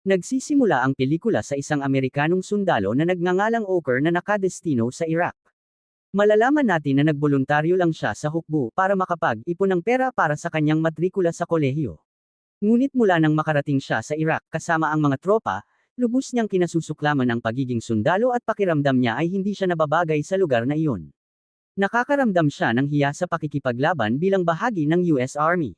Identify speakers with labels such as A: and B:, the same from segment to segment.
A: Nagsisimula ang pelikula sa isang Amerikanong sundalo na nagngangalang Oker na nakadestino sa Iraq. Malalaman natin na nagboluntaryo lang siya sa hukbo para makapag-ipon ng pera para sa kanyang matrikula sa kolehiyo. Ngunit mula nang makarating siya sa Iraq kasama ang mga tropa, lubos niyang kinasusuklaman ang pagiging sundalo at pakiramdam niya ay hindi siya nababagay sa lugar na iyon. Nakakaramdam siya ng hiya sa pakikipaglaban bilang bahagi ng US Army.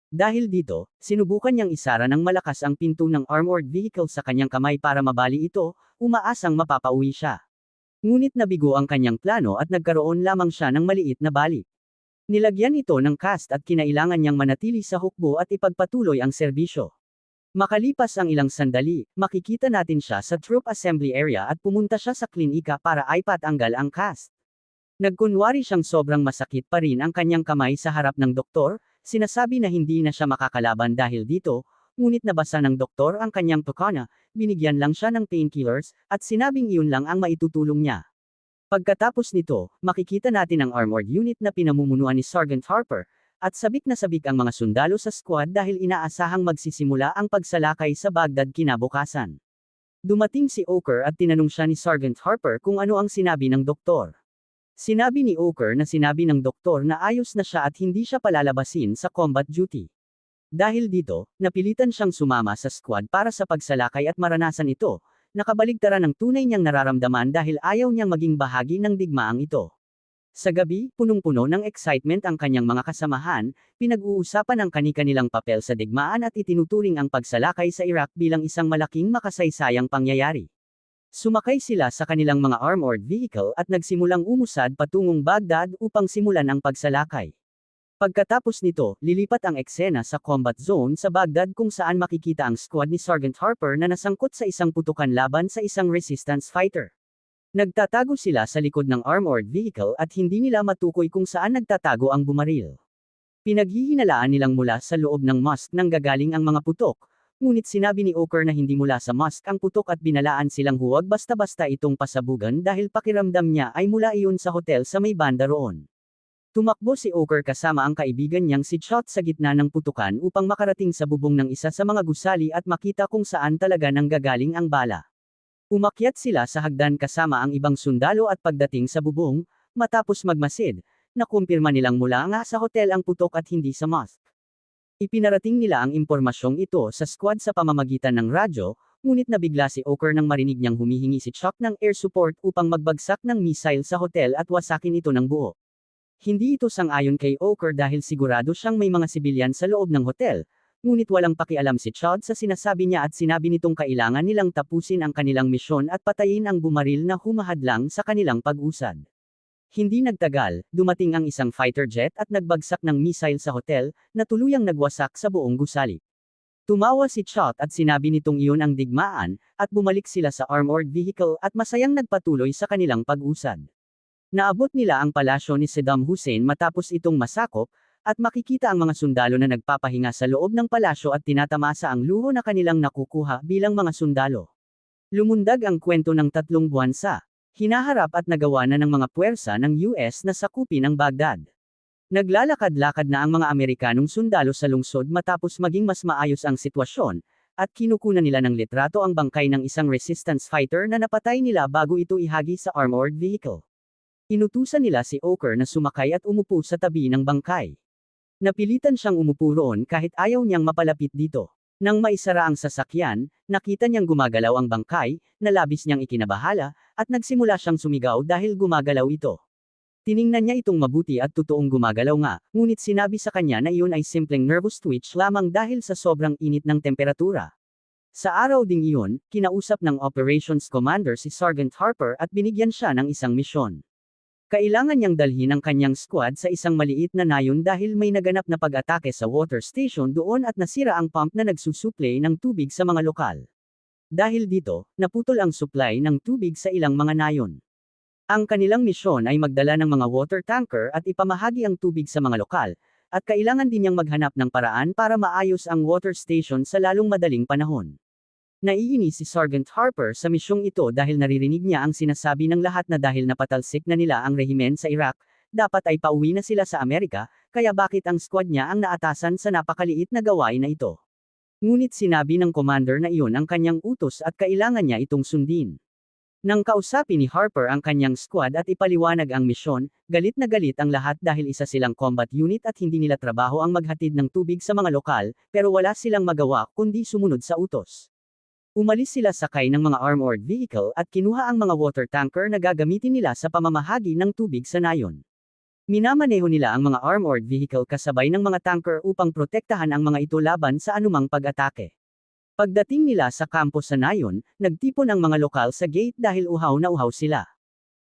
A: Dahil dito, sinubukan niyang isara ng malakas ang pinto ng armored vehicle sa kanyang kamay para mabali ito, umaasang mapapauwi siya. Ngunit nabigo ang kanyang plano at nagkaroon lamang siya ng maliit na bali. Nilagyan ito ng cast at kinailangan niyang manatili sa hukbo at ipagpatuloy ang serbisyo. Makalipas ang ilang sandali, makikita natin siya sa troop assembly area at pumunta siya sa klinika para ipatanggal ang cast. Nagkunwari siyang sobrang masakit pa rin ang kanyang kamay sa harap ng doktor, sinasabi na hindi na siya makakalaban dahil dito, ngunit nabasa ng doktor ang kanyang tukana, binigyan lang siya ng painkillers, at sinabing iyon lang ang maitutulong niya. Pagkatapos nito, makikita natin ang armored unit na pinamumunuan ni Sergeant Harper, at sabik na sabik ang mga sundalo sa squad dahil inaasahang magsisimula ang pagsalakay sa Baghdad kinabukasan. Dumating si Oker at tinanong siya ni Sergeant Harper kung ano ang sinabi ng doktor. Sinabi ni Oker na sinabi ng doktor na ayos na siya at hindi siya palalabasin sa combat duty. Dahil dito, napilitan siyang sumama sa squad para sa pagsalakay at maranasan ito, nakabaligtaran ang tunay niyang nararamdaman dahil ayaw niyang maging bahagi ng digmaang ito. Sa gabi, punong-puno ng excitement ang kanyang mga kasamahan, pinag-uusapan ang kani-kanilang papel sa digmaan at itinuturing ang pagsalakay sa Iraq bilang isang malaking makasaysayang pangyayari. Sumakay sila sa kanilang mga armored vehicle at nagsimulang umusad patungong Baghdad upang simulan ang pagsalakay. Pagkatapos nito, lilipat ang eksena sa combat zone sa Baghdad kung saan makikita ang squad ni Sergeant Harper na nasangkot sa isang putukan laban sa isang resistance fighter. Nagtatago sila sa likod ng armored vehicle at hindi nila matukoy kung saan nagtatago ang bumaril. Pinaghihinalaan nilang mula sa loob ng mosque nang gagaling ang mga putok, ngunit sinabi ni Oker na hindi mula sa mosque ang putok at binalaan silang huwag basta-basta itong pasabugan dahil pakiramdam niya ay mula iyon sa hotel sa may banda roon. Tumakbo si Oker kasama ang kaibigan niyang si Chot sa gitna ng putukan upang makarating sa bubong ng isa sa mga gusali at makita kung saan talaga nanggagaling ang bala. Umakyat sila sa hagdan kasama ang ibang sundalo at pagdating sa bubong, matapos magmasid, nakumpirma nilang mula nga sa hotel ang putok at hindi sa mosque. Ipinarating nila ang impormasyong ito sa squad sa pamamagitan ng radyo, ngunit nabigla si Oker nang marinig niyang humihingi si Chuck ng air support upang magbagsak ng missile sa hotel at wasakin ito ng buo. Hindi ito sang-ayon kay Oker dahil sigurado siyang may mga sibilyan sa loob ng hotel, ngunit walang pakialam si Chad sa sinasabi niya at sinabi nitong kailangan nilang tapusin ang kanilang misyon at patayin ang bumaril na humahadlang sa kanilang pag-usad. Hindi nagtagal, dumating ang isang fighter jet at nagbagsak ng missile sa hotel, na tuluyang nagwasak sa buong gusali. Tumawa si Chot at sinabi nitong iyon ang digmaan, at bumalik sila sa armored vehicle at masayang nagpatuloy sa kanilang pag-usad. Naabot nila ang palasyo ni Saddam Hussein matapos itong masakop, at makikita ang mga sundalo na nagpapahinga sa loob ng palasyo at tinatamasa ang luho na kanilang nakukuha bilang mga sundalo. Lumundag ang kwento ng 3 buwan sa hinaharap at nagawa na ng mga puwersa ng US na sakupin ang Baghdad. Naglalakad-lakad na ang mga Amerikanong sundalo sa lungsod matapos maging mas maayos ang sitwasyon, at kinukunan nila ng litrato ang bangkay ng isang resistance fighter na napatay nila bago ito ihagi sa armored vehicle. Inutusan nila si Oker na sumakay at umupo sa tabi ng bangkay. Napilitan siyang umupo roon kahit ayaw niyang mapalapit dito. Nang maisara ang sasakyan, nakita niyang gumagalaw ang bangkay, na labis niyang ikinabahala, at nagsimula siyang sumigaw dahil gumagalaw ito. Tiningnan niya itong mabuti at totoong gumagalaw nga, ngunit sinabi sa kanya na iyon ay simpleng nervous twitch lamang dahil sa sobrang init ng temperatura. Sa araw ding iyon, kinausap ng Operations Commander si Sergeant Harper at binigyan siya ng isang misyon. Kailangan niyang dalhin ang kanyang squad sa isang maliit na nayon dahil may naganap na pag-atake sa water station doon at nasira ang pump na nagsusupply ng tubig sa mga lokal. Dahil dito, naputol ang supply ng tubig sa ilang mga nayon. Ang kanilang misyon ay magdala ng mga water tanker at ipamahagi ang tubig sa mga lokal, at kailangan din niyang maghanap ng paraan para maayos ang water station sa lalong madaling panahon. Naiinis si Sergeant Harper sa misyong ito dahil naririnig niya ang sinasabi ng lahat na dahil napatalsik na nila ang rehimen sa Iraq, dapat ay pauwi na sila sa Amerika, kaya bakit ang squad niya ang naatasan sa napakaliit na gawain na ito. Ngunit sinabi ng commander na iyon ang kanyang utos at kailangan niya itong sundin. Nang kausapin ni Harper ang kanyang squad at ipaliwanag ang misyon, galit na galit ang lahat dahil isa silang combat unit at hindi nila trabaho ang maghatid ng tubig sa mga lokal, pero wala silang magawa kundi sumunod sa utos. Umalis sila sakay ng mga armored vehicle at kinuha ang mga water tanker na gagamitin nila sa pamamahagi ng tubig sa nayon. Minamaneho nila ang mga armored vehicle kasabay ng mga tanker upang protektahan ang mga ito laban sa anumang pag-atake. Pagdating nila sa kampo sa nayon, nagtipon ang mga lokal sa gate dahil uhaw na uhaw sila.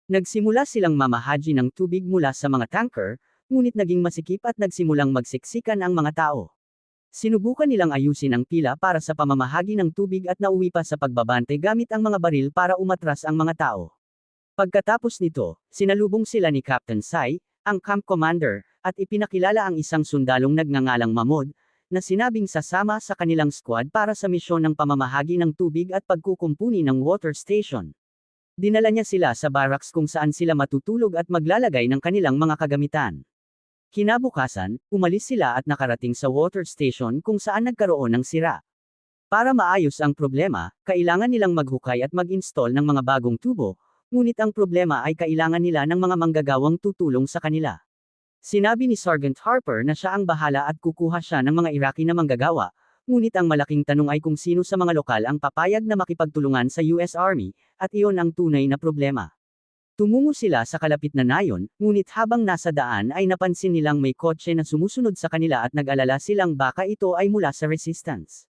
A: Nagsimula silang mamahaji ng tubig mula sa mga tanker, ngunit naging masikip at nagsimulang magsiksikan ang mga tao. Sinubukan nilang ayusin ang pila para sa pamamahagi ng tubig at nauwi pa sa pagbabante gamit ang mga baril para umatras ang mga tao. Pagkatapos nito, sinalubong sila ni Captain Sai, ang camp commander, at ipinakilala ang isang sundalong nagngangalang Mahmoud, na sinabing sasama sa kanilang squad para sa misyon ng pamamahagi ng tubig at pagkukumpuni ng water station. Dinala niya sila sa barracks kung saan sila matutulog at maglalagay ng kanilang mga kagamitan. Kinabukasan, umalis sila at nakarating sa water station kung saan nagkaroon ng sira. Para maayos ang problema, kailangan nilang maghukay at mag-install ng mga bagong tubo, ngunit ang problema ay kailangan nila ng mga manggagawang tutulong sa kanila. Sinabi ni Sergeant Harper na siya ang bahala at kukuha siya ng mga Iraqi na manggagawa, ngunit ang malaking tanong ay kung sino sa mga lokal ang papayag na makipagtulungan sa US Army, at iyon ang tunay na problema. Tumungo sila sa kalapit na nayon, ngunit habang nasa daan ay napansin nilang may kotse na sumusunod sa kanila at nag-alala silang baka ito ay mula sa resistance.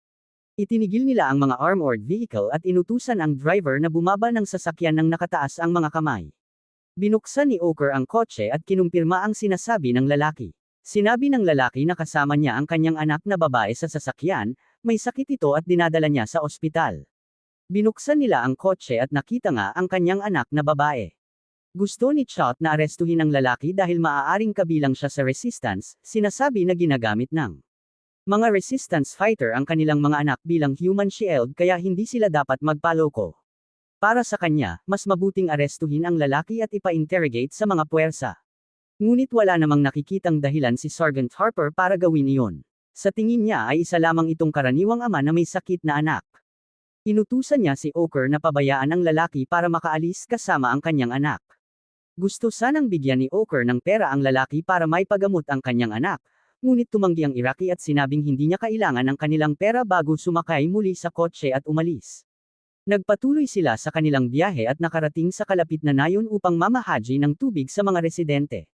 A: Itinigil nila ang mga armored vehicle at inutusan ang driver na bumaba ng sasakyan nang nakataas ang mga kamay. Binuksan ni Oker ang kotse at kinumpirma ang sinasabi ng lalaki. Sinabi ng lalaki na kasama niya ang kanyang anak na babae sa sasakyan, may sakit ito at dinadala niya sa ospital. Binuksan nila ang kotse at nakita nga ang kanyang anak na babae. Gusto ni Chot na arestuhin ang lalaki dahil maaaring kabilang siya sa resistance, sinasabi na ginagamit ng mga resistance fighter ang kanilang mga anak bilang human shield kaya hindi sila dapat magpaloko. Para sa kanya, mas mabuting arestuhin ang lalaki at ipa-interrogate sa mga puwersa. Ngunit wala namang nakikitang dahilan si Sergeant Harper para gawin iyon. Sa tingin niya ay isa lamang itong karaniwang ama na may sakit na anak. Inutusan niya si Oker na pabayaan ang lalaki para makaalis kasama ang kanyang anak. Gusto sanang bigyan ni Oker ng pera ang lalaki para maipagamot ang kanyang anak, ngunit tumanggi ang Iraqi at sinabing hindi niya kailangan ng kanilang pera bago sumakay muli sa kotse at umalis. Nagpatuloy sila sa kanilang biyahe at nakarating sa kalapit na nayon upang mamahaji ng tubig sa mga residente.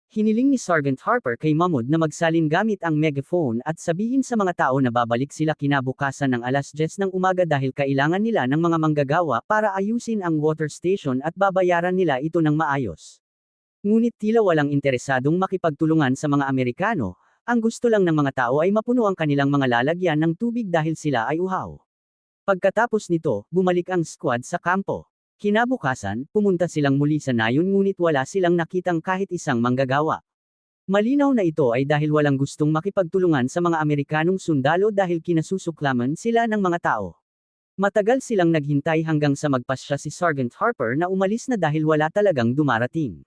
A: Hiniling ni Sergeant Harper kay Mahmoud na magsalin gamit ang megaphone at sabihin sa mga tao na babalik sila kinabukasan ng 10:00 ng umaga dahil kailangan nila ng mga manggagawa para ayusin ang water station at babayaran nila ito ng maayos. Ngunit tila walang interesadong makipagtulungan sa mga Amerikano, ang gusto lang ng mga tao ay mapuno ang kanilang mga lalagyan ng tubig dahil sila ay uhaw. Pagkatapos nito, bumalik ang squad sa kampo. Kinabukasan, pumunta silang muli sa nayon ngunit wala silang nakitang kahit isang manggagawa. Malinaw na ito ay dahil walang gustong makipagtulungan sa mga Amerikanong sundalo dahil kinasusuklaman sila ng mga tao. Matagal silang naghintay hanggang sa magpasya si Sergeant Harper na umalis na dahil wala talagang dumarating.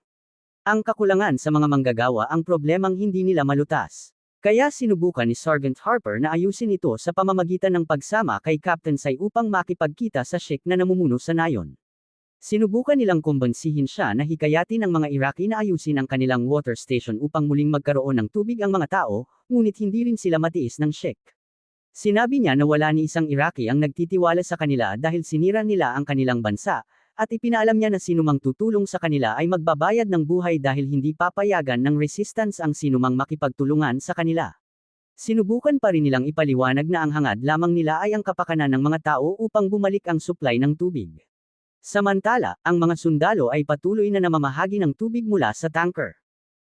A: Ang kakulangan sa mga manggagawa ang problemang hindi nila malutas. Kaya sinubukan ni Sergeant Harper na ayusin ito sa pamamagitan ng pagsama kay Captain Sai upang makipagkita sa Sheikh na namumuno sa nayon. Sinubukan nilang kumbansihin siya na hikayatin ng mga Iraqi na ayusin ang kanilang water station upang muling magkaroon ng tubig ang mga tao, ngunit hindi rin sila matiis ng Sheikh. Sinabi niya na wala ni isang Iraqi ang nagtitiwala sa kanila dahil sinira nila ang kanilang bansa, at ipinaalam niya na sinumang tutulong sa kanila ay magbabayad ng buhay dahil hindi papayagan ng resistance ang sinumang makipagtulungan sa kanila. Sinubukan pa rin nilang ipaliwanag na ang hangad lamang nila ay ang kapakanan ng mga tao upang bumalik ang supply ng tubig. Samantala, ang mga sundalo ay patuloy na namamahagi ng tubig mula sa tanker.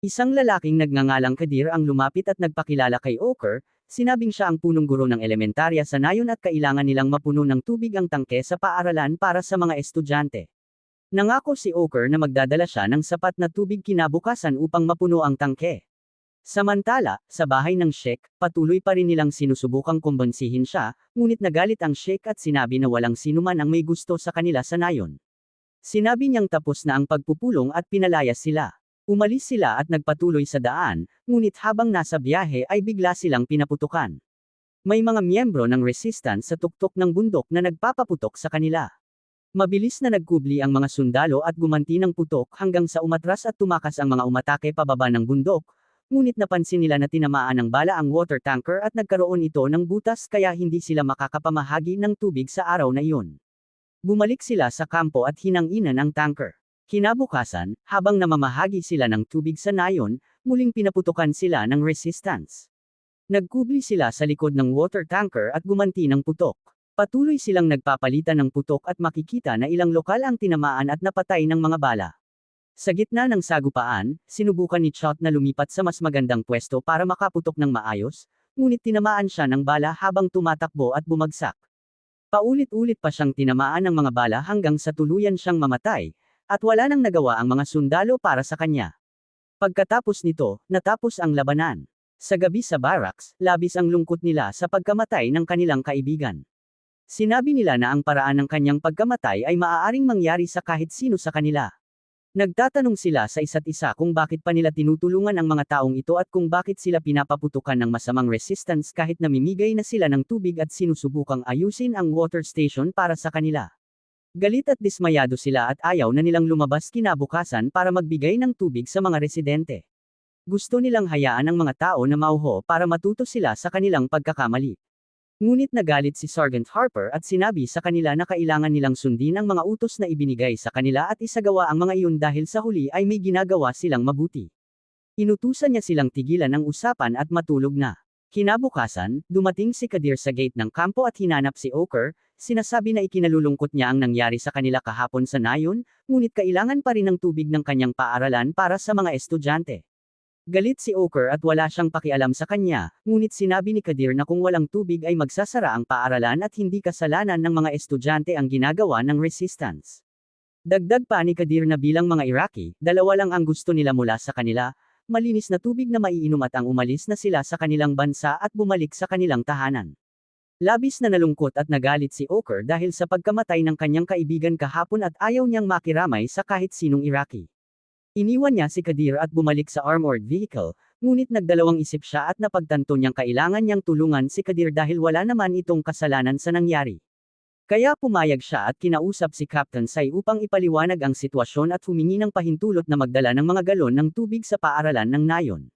A: Isang lalaking nagngangalang Kadir ang lumapit at nagpakilala kay Oker, sinabing siya ang punong guro ng elementarya sa nayon at kailangan nilang mapuno ng tubig ang tangke sa paaralan para sa mga estudyante. Nangako si Oker na magdadala siya ng sapat na tubig kinabukasan upang mapuno ang tangke. Samantala, sa bahay ng Sheikh, patuloy pa rin nilang sinusubukang kumbansihin siya, ngunit nagalit ang Sheikh at sinabi na walang sinuman ang may gusto sa kanila sa nayon. Sinabi niyang tapos na ang pagpupulong at pinalayas sila. Umalis sila at nagpatuloy sa daan, ngunit habang nasa biyahe ay bigla silang pinaputukan. May mga miyembro ng resistance sa tuktok ng bundok na nagpapaputok sa kanila. Mabilis na nagkubli ang mga sundalo at gumanti ng putok hanggang sa umatras at tumakas ang mga umatake pababa ng bundok, ngunit napansin nila na tinamaan ng bala ang water tanker at nagkaroon ito ng butas kaya hindi sila makakapamahagi ng tubig sa araw na iyon. Bumalik sila sa kampo at hinanginan ang tanker. Kinabukasan, habang namamahagi sila ng tubig sa nayon, muling pinaputukan sila ng resistance. Nagkubli sila sa likod ng water tanker at gumanti ng putok. Patuloy silang nagpapalitan ng putok at makikita na ilang lokal ang tinamaan at napatay ng mga bala. Sa gitna ng sagupaan, sinubukan ni Chot na lumipat sa mas magandang pwesto para makaputok ng maayos, ngunit tinamaan siya ng bala habang tumatakbo at bumagsak. Paulit-ulit pa siyang tinamaan ng mga bala hanggang sa tuluyan siyang mamatay, at wala nang nagawa ang mga sundalo para sa kanya. Pagkatapos nito, natapos ang labanan. Sa gabi sa barracks, labis ang lungkot nila sa pagkamatay ng kanilang kaibigan. Sinabi nila na ang paraan ng kanyang pagkamatay ay maaaring mangyari sa kahit sino sa kanila. Nagtatanong sila sa isa't isa kung bakit pa nila tinutulungan ang mga taong ito at kung bakit sila pinapaputukan ng masamang resistance kahit namimigay na sila ng tubig at sinusubukang ayusin ang water station para sa kanila. Galit at dismayado sila at ayaw na nilang lumabas kinabukasan para magbigay ng tubig sa mga residente. Gusto nilang hayaan ang mga tao na mauho para matuto sila sa kanilang pagkakamali. Ngunit nagalit si Sergeant Harper at sinabi sa kanila na kailangan nilang sundin ang mga utos na ibinigay sa kanila at isagawa ang mga iyon dahil sa huli ay may ginagawa silang mabuti. Inutusan niya silang tigilan ang usapan at matulog na. Kinabukasan, dumating si Kadir sa gate ng kampo at hinanap si Oker, sinasabi na ikinalulungkot niya ang nangyari sa kanila kahapon sa nayon, ngunit kailangan pa rin ng tubig ng kanyang paaralan para sa mga estudyante. Galit si Oker at wala siyang pakialam sa kanya, ngunit sinabi ni Kadir na kung walang tubig ay magsasara ang paaralan at hindi kasalanan ng mga estudyante ang ginagawa ng resistance. Dagdag pa ni Kadir na bilang mga Iraqi, dalawa lang ang gusto nila mula sa kanila, malinis na tubig na maiinom at ang umalis na sila sa kanilang bansa at bumalik sa kanilang tahanan. Labis na nalungkot at nagalit si Oker dahil sa pagkamatay ng kanyang kaibigan kahapon at ayaw niyang makiramay sa kahit sinong Iraqi. Iniwan niya si Kadir at bumalik sa armored vehicle, ngunit nagdalawang isip siya at napagtanto niyang kailangan niyang tulungan si Kadir dahil wala naman itong kasalanan sa nangyari. Kaya pumayag siya at kinausap si Captain Sai upang ipaliwanag ang sitwasyon at humingi ng pahintulot na magdala ng mga galon ng tubig sa paaralan ng nayon.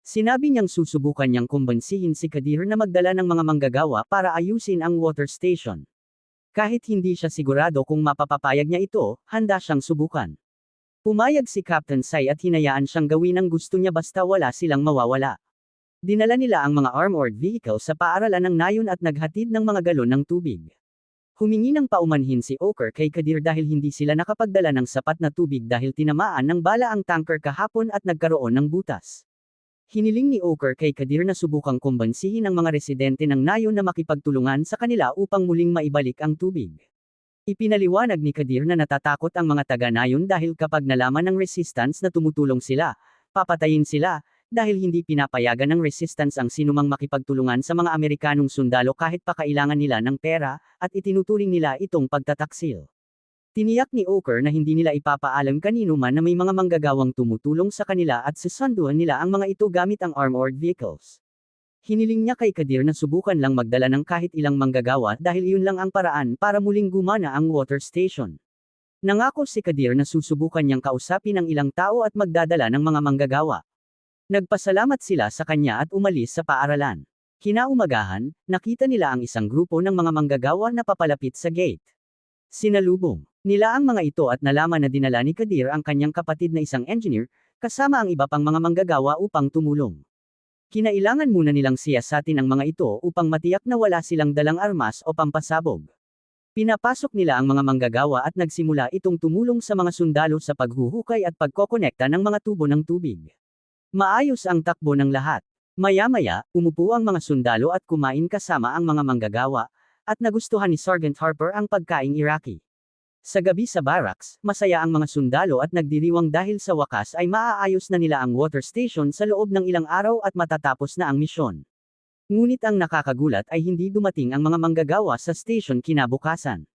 A: Sinabi niyang susubukan niyang kumbansihin si Kadir na magdala ng mga manggagawa para ayusin ang water station. Kahit hindi siya sigurado kung mapapapayag niya ito, handa siyang subukan. Pumayag si Captain Sai at hinayaan siyang gawin ang gusto niya basta wala silang mawawala. Dinala nila ang mga armored vehicle sa paaralan ng nayon at naghatid ng mga galon ng tubig. Humingi ng paumanhin si Oker kay Kadir dahil hindi sila nakapagdala ng sapat na tubig dahil tinamaan ng bala ang tanker kahapon at nagkaroon ng butas. Hiniling ni Oker kay Kadir na subukang kumbansihin ang mga residente ng nayon na makipagtulungan sa kanila upang muling maibalik ang tubig. Ipinaliwanag ni Kadir na natatakot ang mga taga-nayon dahil kapag nalaman ng resistance na tumutulong sila, papatayin sila, dahil hindi pinapayagan ng resistance ang sinumang makipagtulungan sa mga Amerikanong sundalo kahit pa kailangan nila ng pera, at itinuturing nila itong pagtataksil. Tiniyak ni Oker na hindi nila ipapaalam kanino man na may mga manggagawang tumutulong sa kanila at susunduan nila ang mga ito gamit ang armored vehicles. Hiniling niya kay Kadir na subukan lang magdala ng kahit ilang manggagawa dahil iyon lang ang paraan para muling gumana ang water station. Nangako si Kadir na susubukan niyang kausapin ang ilang tao at magdadala ng mga manggagawa. Nagpasalamat sila sa kanya at umalis sa paaralan. Kinaumagahan, nakita nila ang isang grupo ng mga manggagawa na papalapit sa gate. Sinalubong nila ang mga ito at nalaman na dinala ni Kadir ang kanyang kapatid na isang engineer, kasama ang iba pang mga manggagawa upang tumulong. Kinailangan muna nilang siyasatin ang mga ito upang matiyak na wala silang dalang armas o pampasabog. Pinapasok nila ang mga manggagawa at nagsimula itong tumulong sa mga sundalo sa paghuhukay at pagkokonekta ng mga tubo ng tubig. Maayos ang takbo ng lahat. Maya-maya, umupo ang mga sundalo at kumain kasama ang mga manggagawa, at nagustuhan ni Sergeant Harper ang pagkaing Iraqi. Sa gabi sa barracks, masaya ang mga sundalo at nagdiriwang dahil sa wakas ay maaayos na nila ang water station sa loob ng ilang araw at matatapos na ang misyon. Ngunit ang nakakagulat ay hindi dumating ang mga manggagawa sa station kinabukasan.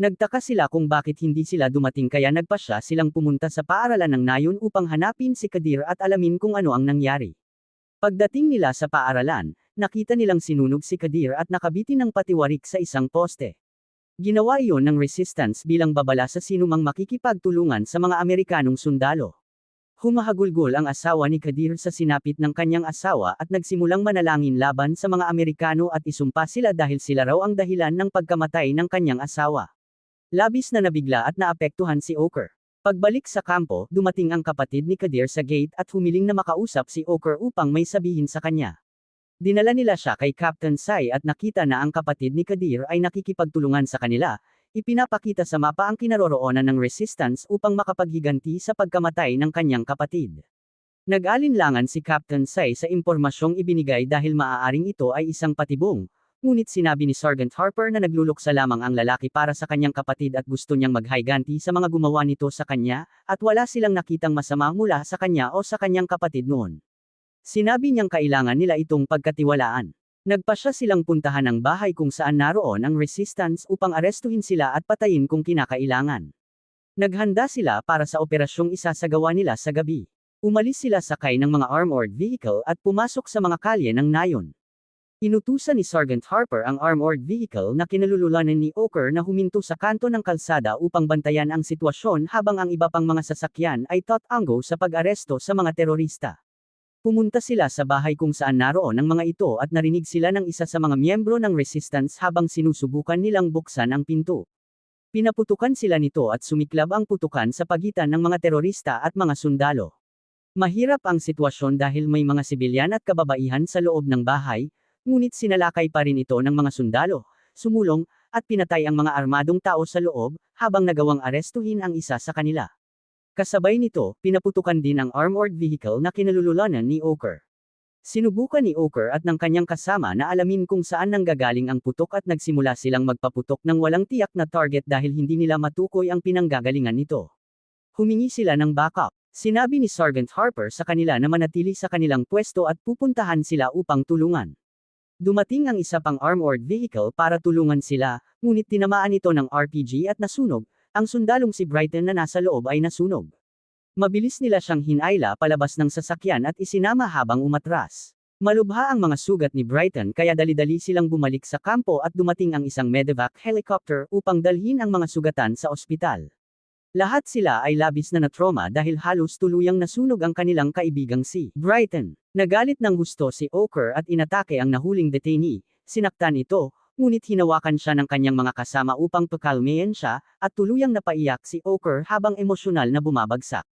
A: Nagtaka sila kung bakit hindi sila dumating kaya nagpasya silang pumunta sa paaralan ng nayon upang hanapin si Kadir at alamin kung ano ang nangyari. Pagdating nila sa paaralan, nakita nilang sinunog si Kadir at nakabitin ng patiwarik sa isang poste. Ginawa iyon ng resistance bilang babala sa sinumang makikipagtulungan sa mga Amerikanong sundalo. Humahagulgol ang asawa ni Kadir sa sinapit ng kanyang asawa at nagsimulang manalangin laban sa mga Amerikano at isumpa sila dahil sila raw ang dahilan ng pagkamatay ng kanyang asawa. Labis na nabigla at naapektuhan si Oker. Pagbalik sa kampo, dumating ang kapatid ni Kadir sa gate at humiling na makausap si Oker upang may sabihin sa kanya. Dinala nila siya kay Captain Sai at nakita na ang kapatid ni Kadir ay nakikipagtulungan sa kanila, ipinapakita sa mapa ang kinaroroonan ng resistance upang makapaghiganti sa pagkamatay ng kanyang kapatid. Nag-alinlangan si Captain Sai sa impormasyong ibinigay dahil maaaring ito ay isang patibong, ngunit sinabi ni Sergeant Harper na nagluluksa lamang ang lalaki para sa kanyang kapatid at gusto niyang maghiganti sa mga gumawa nito sa kanya, at wala silang nakitang masama mula sa kanya o sa kanyang kapatid noon. Sinabi niyang kailangan nila itong pagkatiwalaan. Nagpasya silang puntahan ang bahay kung saan naroon ang resistance upang arestuhin sila at patayin kung kinakailangan. Naghanda sila para sa operasyong isasagawa nila sa gabi. Umalis sila sakay ng mga armored vehicle at pumasok sa mga kalye ng nayon. Inutusan ni Sergeant Harper ang armored vehicle na kinalululanan ni Oker na huminto sa kanto ng kalsada upang bantayan ang sitwasyon habang ang iba pang mga sasakyan ay tatango sa pag-aresto sa mga terorista. Pumunta sila sa bahay kung saan naroon ang mga ito at narinig sila ng isa sa mga miyembro ng resistance habang sinusubukan nilang buksan ang pinto. Pinaputukan sila nito at sumiklab ang putukan sa pagitan ng mga terorista at mga sundalo. Mahirap ang sitwasyon dahil may mga sibilyan at kababaihan sa loob ng bahay, ngunit sinalakay pa rin ito ng mga sundalo, sumulong, at pinatay ang mga armadong tao sa loob, habang nagawang arestuhin ang isa sa kanila. Kasabay nito, pinaputukan din ang armored vehicle na kinalululanan ni Oker. Sinubukan ni Oker at ng kanyang kasama na alamin kung saan nanggagaling ang putok at nagsimula silang magpaputok ng walang tiyak na target dahil hindi nila matukoy ang pinanggagalingan nito. Humingi sila ng backup. Sinabi ni Sergeant Harper sa kanila na manatili sa kanilang pwesto at pupuntahan sila upang tulungan. Dumating ang isa pang armored vehicle para tulungan sila, ngunit tinamaan ito ng RPG at nasunog. Ang sundalong si Brighton na nasa loob ay nasunog. Mabilis nila siyang hinayla palabas ng sasakyan at isinama habang umatras. Malubha ang mga sugat ni Brighton kaya dali-dali silang bumalik sa kampo at dumating ang isang medevac helicopter upang dalhin ang mga sugatan sa ospital. Lahat sila ay labis na natroma dahil halos tuluyang nasunog ang kanilang kaibigang si Brighton. Nagalit ng husto si Oker at inatake ang nahuling detainee, sinaktan ito, ngunit hinawakan siya ng kanyang mga kasama upang pakalmayan siya, at tuluyang napaiyak si Oker habang emosyonal na bumabagsak.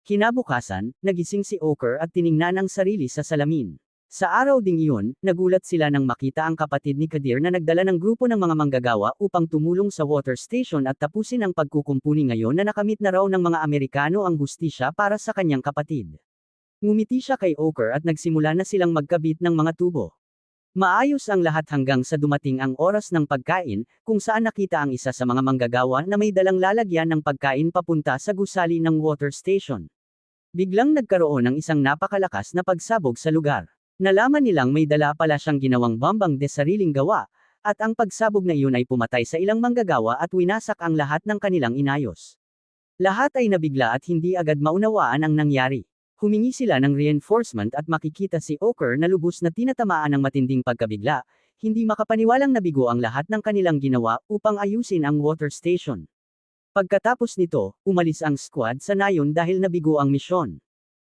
A: Kinabukasan, nagising si Oker at tiningnan ang sarili sa salamin. Sa araw ding iyon, nagulat sila nang makita ang kapatid ni Kadir na nagdala ng grupo ng mga manggagawa upang tumulong sa water station at tapusin ang pagkukumpuni ngayon na nakamit na raw ng mga Amerikano ang hustisya para sa kanyang kapatid. Ngumiti siya kay Oker at nagsimula na silang magkabit ng mga tubo. Maayos ang lahat hanggang sa dumating ang oras ng pagkain, kung saan nakita ang isa sa mga manggagawa na may dalang lalagyan ng pagkain papunta sa gusali ng water station. Biglang nagkaroon ng isang napakalakas na pagsabog sa lugar. Nalaman nilang may dala pala siyang ginawang bombang de sariling gawa, at ang pagsabog na iyon ay pumatay sa ilang manggagawa at winasak ang lahat ng kanilang inayos. Lahat ay nabigla at hindi agad maunawaan ang nangyari. Humingi sila ng reinforcement at makikita si Oker na lubos na tinatamaan ng matinding pagkabigla, hindi makapaniwalang nabigo ang lahat ng kanilang ginawa upang ayusin ang water station. Pagkatapos nito, umalis ang squad sa nayon dahil nabigo ang misyon.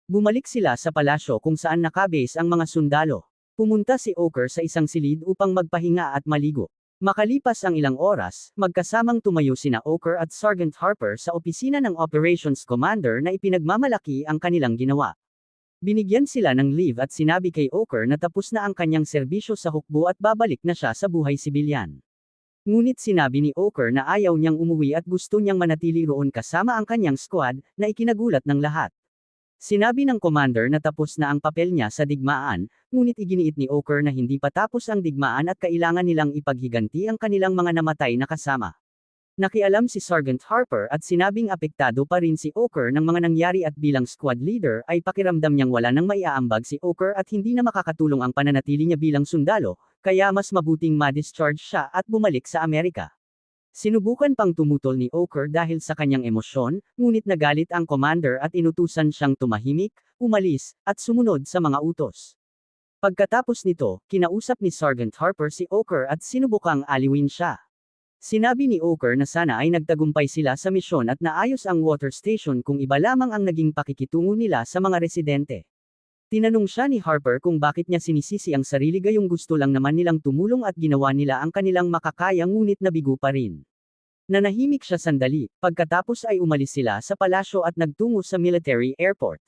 A: Bumalik sila sa palasyo kung saan nakabase ang mga sundalo. Pumunta si Oker sa isang silid upang magpahinga at maligo. Makalipas ang ilang oras, magkasamang tumayo sina Oker at Sergeant Harper sa opisina ng Operations Commander na ipinagmamalaki ang kanilang ginawa. Binigyan sila ng leave at sinabi kay Oker na tapos na ang kanyang serbisyo sa hukbo at babalik na siya sa buhay sibilyan. Ngunit sinabi ni Oker na ayaw niyang umuwi at gusto niyang manatili roon kasama ang kanyang squad, na ikinagulat ng lahat. Sinabi ng commander na tapos na ang papel niya sa digmaan, ngunit iginiit ni Oker na hindi pa tapos ang digmaan at kailangan nilang ipaghiganti ang kanilang mga namatay na kasama. Nakialam si Sergeant Harper at sinabing apektado pa rin si Oker ng mga nangyari at bilang squad leader ay pakiramdam niyang wala nang maiaambag si Oker at hindi na makakatulong ang pananatili niya bilang sundalo, kaya mas mabuting ma-discharge siya at bumalik sa Amerika. Sinubukan pang tumutol ni Oker dahil sa kanyang emosyon, ngunit nagalit ang commander at inutusan siyang tumahimik, umalis, at sumunod sa mga utos. Pagkatapos nito, kinausap ni Sergeant Harper si Oker at sinubukang aliwin siya. Sinabi ni Oker na sana ay nagtagumpay sila sa misyon at naayos ang water station kung iba lamang ang naging pakikitungo nila sa mga residente. Tinanong siya ni Harper kung bakit niya sinisisi ang sarili gayong gusto lang naman nilang tumulong at ginawa nila ang kanilang makakaya ngunit nabigo pa rin. Nanahimik siya sandali, pagkatapos ay umalis sila sa palasyo at nagtungo sa military airport.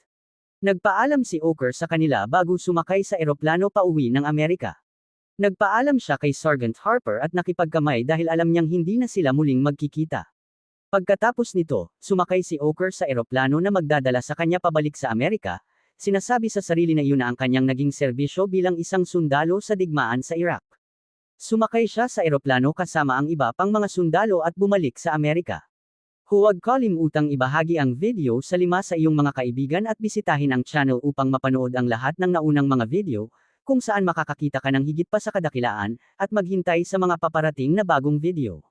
A: Nagpaalam si Oker sa kanila bago sumakay sa eroplano pauwi ng Amerika. Nagpaalam siya kay Sergeant Harper at nakipagkamay dahil alam niyang hindi na sila muling magkikita. Pagkatapos nito, sumakay si Oker sa eroplano na magdadala sa kanya pabalik sa Amerika, sinasabi sa sarili na iyon na ang kanyang naging serbisyo bilang isang sundalo sa digmaan sa Iraq. Sumakay siya sa eroplano kasama ang iba pang mga sundalo at bumalik sa Amerika. Huwag kalimutang ibahagi ang video sa 5 sa iyong mga kaibigan at bisitahin ang channel upang mapanood ang lahat ng naunang mga video, kung saan makakakita ka ng higit pa sa kadakilaan, at maghintay sa mga paparating na bagong video.